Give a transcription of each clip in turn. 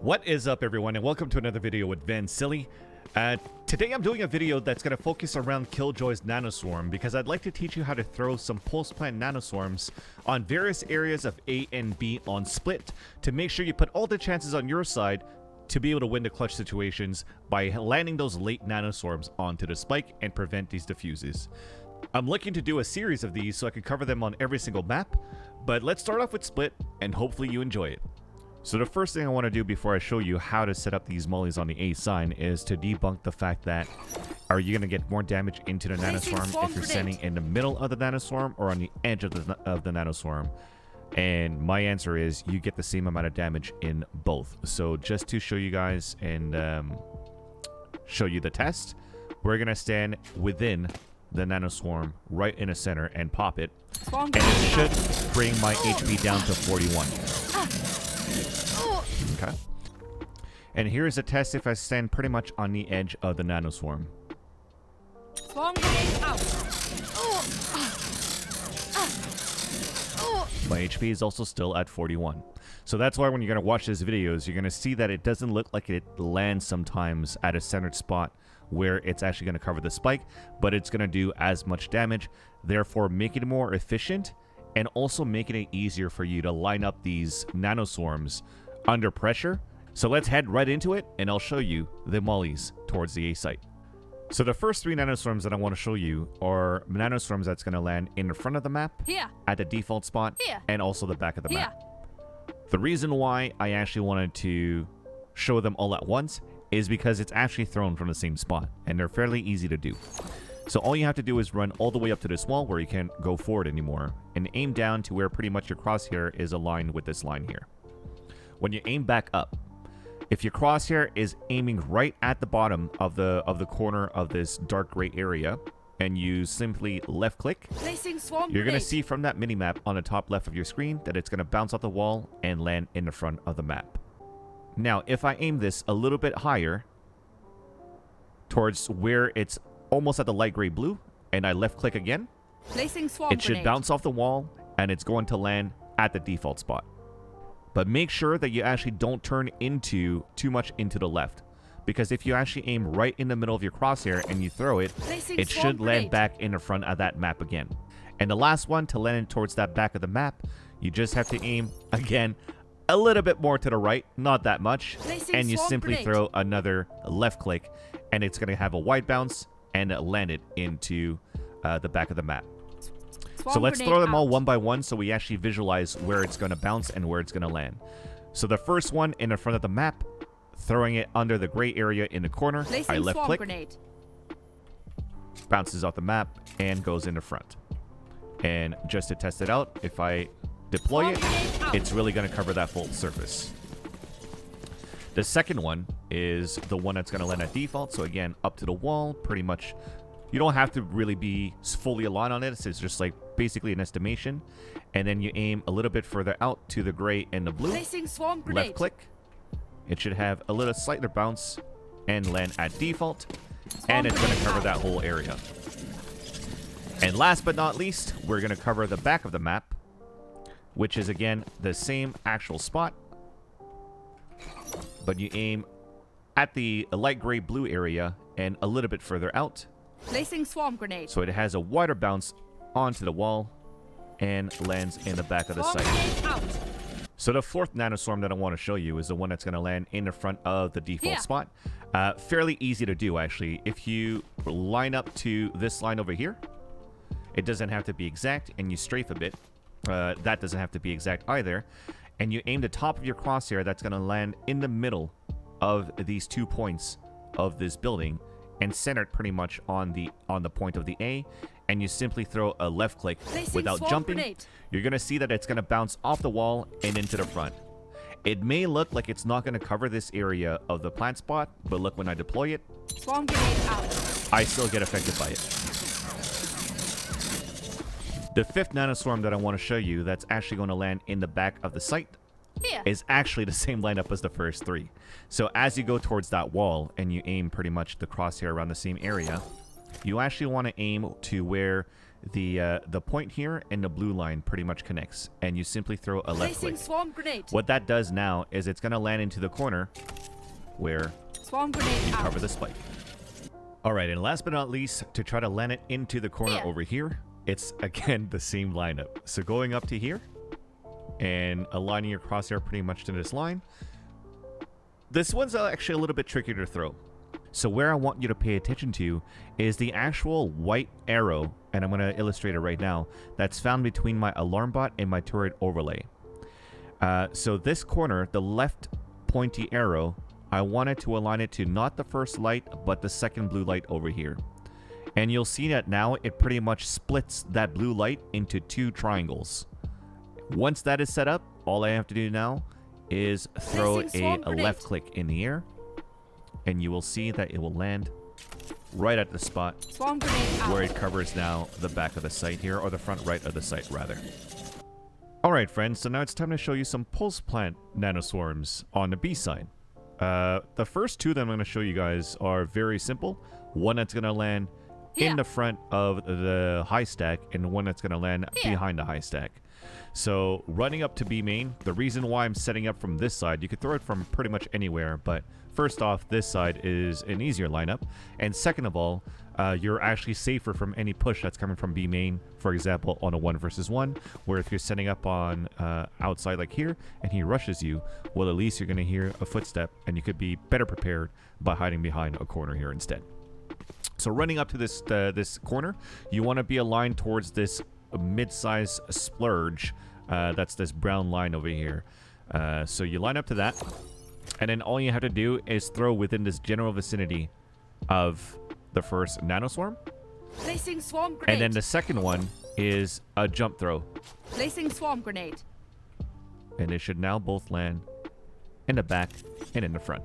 What is up, everyone, and welcome to another video with Van Silly. Today I'm doing a video that's going to focus around Killjoy's Nanoswarm because I'd like to teach you how to throw some pulse plant nanoswarms on various areas of A and B on split to make sure you put all the chances on your side to be able to win the clutch situations by landing those late nanoswarms onto the spike and prevent these diffuses. I'm looking to do a series of these so I can cover them on every single map, but let's start off with split and hopefully you enjoy it. So the first thing I want to do before I show you how to set up these mollies on the A sign is to debunk the fact that are you going to get more damage into the nanoswarm if you're standing in the middle of the nanoswarm or on the edge of the nanoswarm. And my answer is you get the same amount of damage in both. So just to show you guys and show you the test, we're going to stand within the nanoswarm right in the center and pop it. And it should bring my HP down to 41. Okay. And here's a test if I stand pretty much on the edge of the nanoswarm. My HP is also still at 41. So that's why when you're going to watch these videos, you're going to see that it doesn't look like it lands sometimes at a centered spot where it's actually going to cover the spike, but it's going to do as much damage, therefore making it more efficient and also making it easier for you to line up these nanoswarms under pressure. So let's head right into it and I'll show you the mollies towards the A site. So the first three nanoswarms that I want to show you are nanoswarms that's going to land in the front of the map, at the default spot, and also the back of the map. The reason why I actually wanted to show them all at once is because it's actually thrown from the same spot and they're fairly easy to do. So all you have to do is run all the way up to this wall where you can't go forward anymore and aim down to where pretty much your crosshair is aligned with this line here. When you aim back up, if your crosshair is aiming right at the bottom of the corner of this dark gray area and you simply left click, you're going to see from that minimap on the top left of your screen that it's going to bounce off the wall and land in the front of the map. Now, if I aim this a little bit higher towards where it's almost at the light gray blue and I left click again, it should bounce off the wall and it's going to land at the default spot. But make sure that you actually don't turn too much into the left, because if you actually aim right in the middle of your crosshair and you throw it, it should land back in the front of that map again. And the last one, to land towards that back of the map, you just have to aim again a little bit more to the right, not that much, and you simply throw another left click and it's going to have a wide bounce and land it into the back of the map. So let's throw them all one by one so we actually visualize where it's going to bounce and where it's going to land. So the first one in the front of the map, throwing it under the gray area in the corner, I left click, bounces off the map and goes in the front. And just to test it out, if I deploy it, it's really going to cover that full surface. The second one is the one that's going to land at default. So again, up to the wall, pretty much. You don't have to really be fully aligned on it. It's just like basically an estimation. And then you aim a little bit further out to the gray and the blue. Left click. It should have a little slighter bounce and land at default. And it's going to cover that whole area. And last but not least, we're going to cover the back of the map, which is again the same actual spot. But you aim at the light gray blue area and a little bit further out. Placing swarm grenade. So it has a wider bounce onto the wall and lands in the back of the site. So the fourth nanoswarm that I want to show you is the one that's going to land in the front of the default spot. Fairly easy to do, actually. If you line up to this line over here, it doesn't have to be exact, and you strafe a bit. That doesn't have to be exact either. And you aim the top of your crosshair that's going to land in the middle of these 2 points of this building and centered pretty much on the point of the A, and you simply throw a left click without jumping. You're going to see that it's going to bounce off the wall and into the front. It may look like it's not going to cover this area of the plant spot, but look, when I deploy it, I still get affected by it. The fifth nanoswarm that I want to show you that's actually going to land in the back of the site is actually the same lineup as the first three. So as you go towards that wall and you aim pretty much the crosshair around the same area, you actually want to aim to where the point here and the blue line pretty much connects, and you simply throw a left Placing click. swarm grenade. What that does now is it's going to land into the corner where Swarm grenade you out. cover the spike. All right, and last but not least, to try to land it into the corner Here. over here, it's again the same lineup. So going up to here and aligning your crosshair pretty much to this line. This one's actually a little bit trickier to throw. So where I want you to pay attention to is the actual white arrow, and I'm going to illustrate it right now, that's found between my alarm bot and my turret overlay. So this corner, the left pointy arrow, I wanted to align it to not the first light, but the second blue light over here. And you'll see that now it pretty much splits that blue light into two triangles. Once that is set up, all I have to do now is throw a left click in the air, and you will see that it will land right at the spot Swarm grenade out. where it covers now the back of the site here, or the front right of the site rather. Alright friends, so now it's time to show you some pulse plant nanoswarms on the B side. The first two that I'm going to show you guys are very simple. One that's going to land in the front of the high stack, and one that's going to land behind the high stack. So running up to B main, the reason why I'm setting up from this side, you could throw it from pretty much anywhere, but first off, this side is an easier lineup, and second of all, you're actually safer from any push that's coming from B main, for example, on a 1 versus 1, where if you're setting up on outside like here, and he rushes you, well, at least you're going to hear a footstep, and you could be better prepared by hiding behind a corner here instead. So running up to this this corner, you want to be aligned towards this mid-size splurge. That's this brown line over here. So you line up to that, and then all you have to do is throw within this general vicinity of the first nanoswarm. Placing swarm grenade. And then the second one is a jump throw. Placing swarm grenade. And they should now both land in the back and in the front.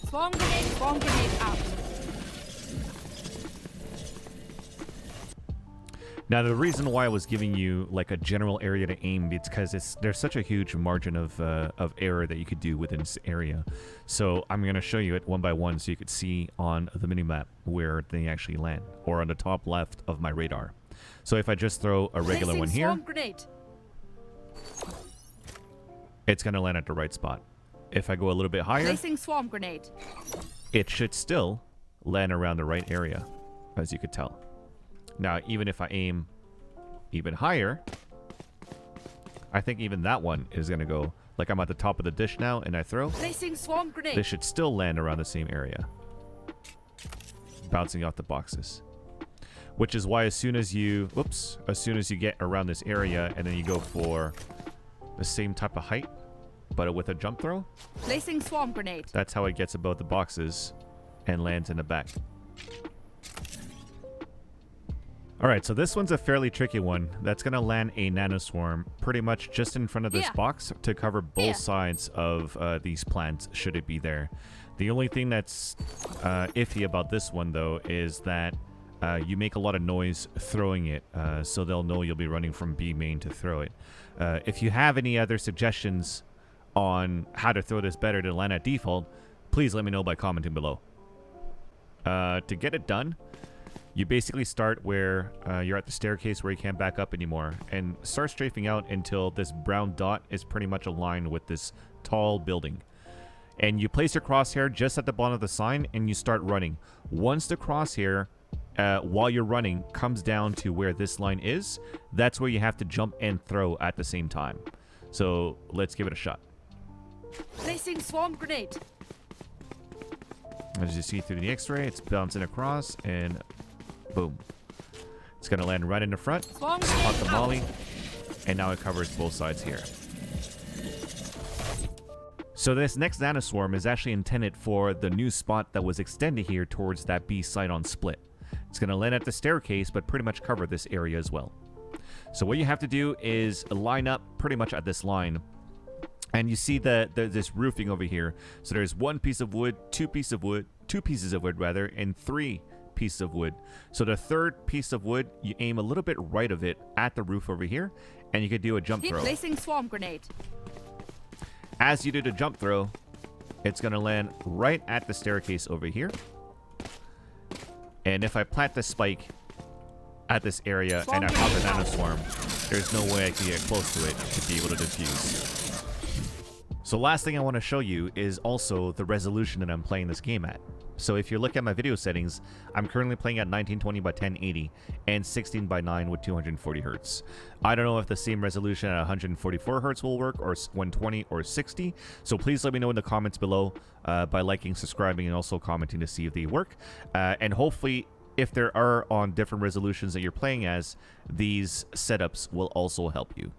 Swarm grenade out. Now, the reason why I was giving you like a general area to aim is because there's such a huge margin of error that you could do within this area. So I'm going to show you it one by one so you could see on the minimap where they actually land, or on the top left of my radar. So if I just throw a regular Placing one here, swarm grenade. it's going to land at the right spot. If I go a little bit higher, Placing swarm grenade. it should still land around the right area, as you could tell. Now, even if I aim even higher, I think even that one is going to go, like I'm at the top of the dish now, and I throw. Placing swarm grenade. This should still land around the same area, bouncing off the boxes. Which is why as soon as you get around this area, and then you go for the same type of height, but with a jump throw, Placing swarm grenade. that's how it gets above the boxes and lands in the back. Alright, so this one's a fairly tricky one. That's going to land a nanoswarm pretty much just in front of this box to cover both sides of these plants, should it be there. The only thing that's iffy about this one, though, is that you make a lot of noise throwing it, so they'll know you'll be running from B main to throw it. If you have any other suggestions on how to throw this better to land at default, please let me know by commenting below. To get it done, you basically start where you're at the staircase where you can't back up anymore, and start strafing out until this brown dot is pretty much aligned with this tall building. And you place your crosshair just at the bottom of the sign, and you start running. Once the crosshair, while you're running, comes down to where this line is, that's where you have to jump and throw at the same time. So let's give it a shot. Placing swarm grenade. As you see through the x-ray, it's bouncing across, and boom. It's going to land right in the front, Swarm pop grenade the out. molly, and now it covers both sides here. So this next nanoswarm is actually intended for the new spot that was extended here towards that B site on split. It's going to land at the staircase, but pretty much cover this area as well. So what you have to do is line up pretty much at this line. And you see this roofing over here. So there's one piece of wood, two pieces of wood rather, and 3 pieces of wood. So the third piece of wood, you aim a little bit right of it at the roof over here, and you could do a jump throw. Placing swarm grenade. As you do the jump throw, it's going to land right at the staircase over here. And if I plant the spike at this area and I pop a Nanoswarm, there's no way I can get close to it to be able to defuse. So last thing I want to show you is also the resolution that I'm playing this game at. So if you look at my video settings, I'm currently playing at 1920 by 1080 and 16 by 9 with 240 Hertz. I don't know if the same resolution at 144 Hertz will work, or 120 or 60. So please let me know in the comments below by liking, subscribing, and also commenting to see if they work. And hopefully, if there are on different resolutions that you're playing as, these setups will also help you.